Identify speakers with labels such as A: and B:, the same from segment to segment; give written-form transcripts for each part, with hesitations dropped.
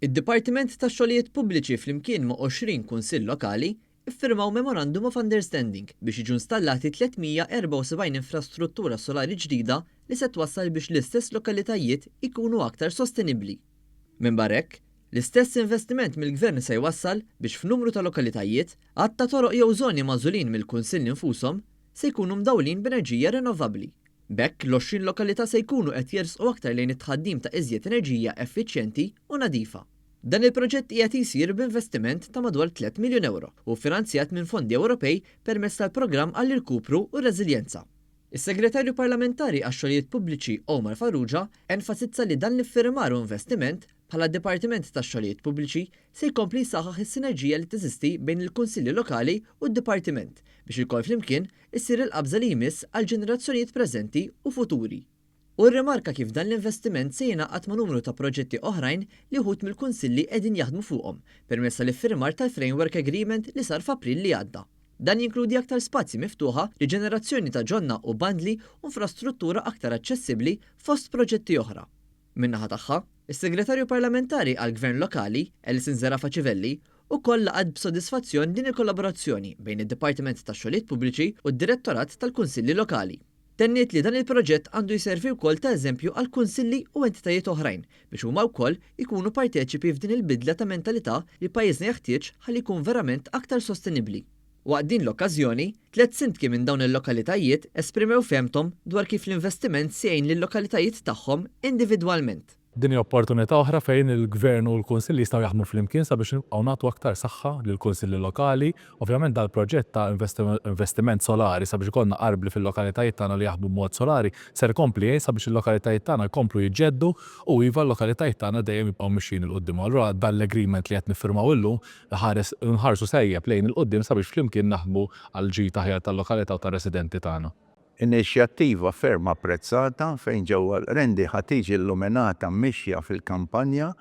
A: Id-Dipartiment tax-Xogħlijiet Pubbliċi flimkien ma' 20 kunsill lokali iffirmaw Memorandum of Understanding biex jiġu installati 374 infrastruttura solari ġdida li se twassal biex l-istess lokalitajiet ikunu aktar sostenibbli. Minn barra hekk, l-istess investiment mill-Gvern se jwassal biex f'numru ta' lokalitajiet għadd ta' toroq jew żoni magħżulin mill-kunsill infushom se jkunu mdawlin b'enerġija rinnovabbli. B'hekk l-20 lokalità se jkunu qed jersqu aktar lejn it-tħaddim ta' iżjed enerġija effiċjenti u nadifa. Dan il-proġett qiegħed isir b'investiment ta' madwar 3 miljun euro u finanzjat minn fondi Ewropej permezz tal-programm għall-irkupru u r-reżiljenza. Is-Segretarju Parlamentari għax-Xogħlijiet Pubbliċi Omar Farrugia enfasizza li dan l-iffirmar u investiment bħala d-Dipartiment tax-Xogħlijiet Pubbliċi se jkompli jsaħħaħ is-sinerġija li teżisti bejn il-Kunsilli Lokali u d-Dipartiment biex ikoll flimkien issir il-qabża li jmiss għal ġenerazzjonijiet preżenti u futuri. U rrimarka kif dan l-investiment se jingħaqad ma' numru ta' proġetti oħrajn li wħud mill-kunsilli qegħdin jaħdmu fuqhom permezz tal-iffirmar tal-Framework Agreement li sar f'April li għadda. Dan jinkludi aktar spazji miftuħa, riġenerazzjoni ta' ġonna u bandli u infrastruttura aktar aċċessibbli fost proġetti oħra. Min-naħa tagħha, is-Segretarju Parlamentari għall-Gvern Lokali, Elsin Zerafa Ċivelli, ukoll laqad b'sodisfazzjon din il-kollaborazzjoni bejn id-Dipartiment tax-Xogħlijiet Pubbliċi u d-Direttorat tal-Kunsilli Lokali. Tenniet li dan il-proġett għandu jservi wkoll ta' eżempju għal kunsilli u entitajiet oħrajn biex huma wkoll ikunu parteċipi f'din il-bidla ta' mentalità li pajjiżna jeħtieġ ħalli jkun verament aktar sostenibbli. Waqt din l-okkażjoni, 3 sindki minn dawn il-lokalitajiet esprimew fehmthom dwar kif l-investiment se jgħin lill-lokalitajiet tagħhom individwalment.
B: Din hija opportunità oħra fejn il-Gvern u l-Kunsilli jistgħu jaħdmu flimkien sabiex nibqgħu nagħtu aktar saħħa lill-Kunsilli lokali. Ovvjament dal-proġett ta' investiment solari sabiex ikollna qarbli fil-lokalitajiet tagħna li jaħdmu b'mod solari ser kompli sabiex il-lokalitajiet tagħna jkomplu jiġġeddu u iva l-lokalitajiet tagħna dejjem jibqgħu mixjin il qudiem. Allura dan l-agreement li qed niffirmaw illum nħarsu sejjeb lejn il-qudiem sabiex flimkien naħdmu għal ġid aħjar tal-lokalità u tar-residenti tagħna.
C: Inixjattiva ferm apprezzata fejn ġewwa rendi ħatiġi illuminata mixja fil-kampanja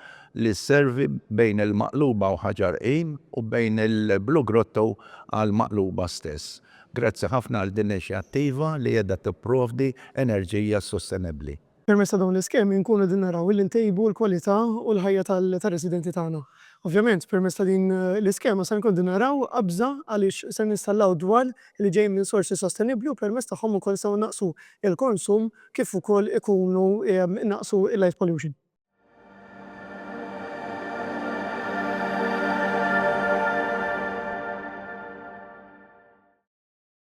C: li sservi bejn il-Maqluba u Ħaġar Qim u bejn il-Blu Grotto għal Maqluba stess. Grazzi ħafna għal din inixjattiva li qiegħda tipprovdi enerġija sostenibbli.
D: Permezz ta' dawn l-iskemi nkunu din naraw li ntejbu l-kwalità u l-ħajja tar-residenti tagħna. Ovvjament permezz ta' din l-iskema se nkunu din naraw qabża għaliex se nistallaw dwar li ġej minn sorsi sostenibbli u permezz tagħhom ukoll se naqsu l-konsum kif ukoll ikunu naqsu il-light pollution.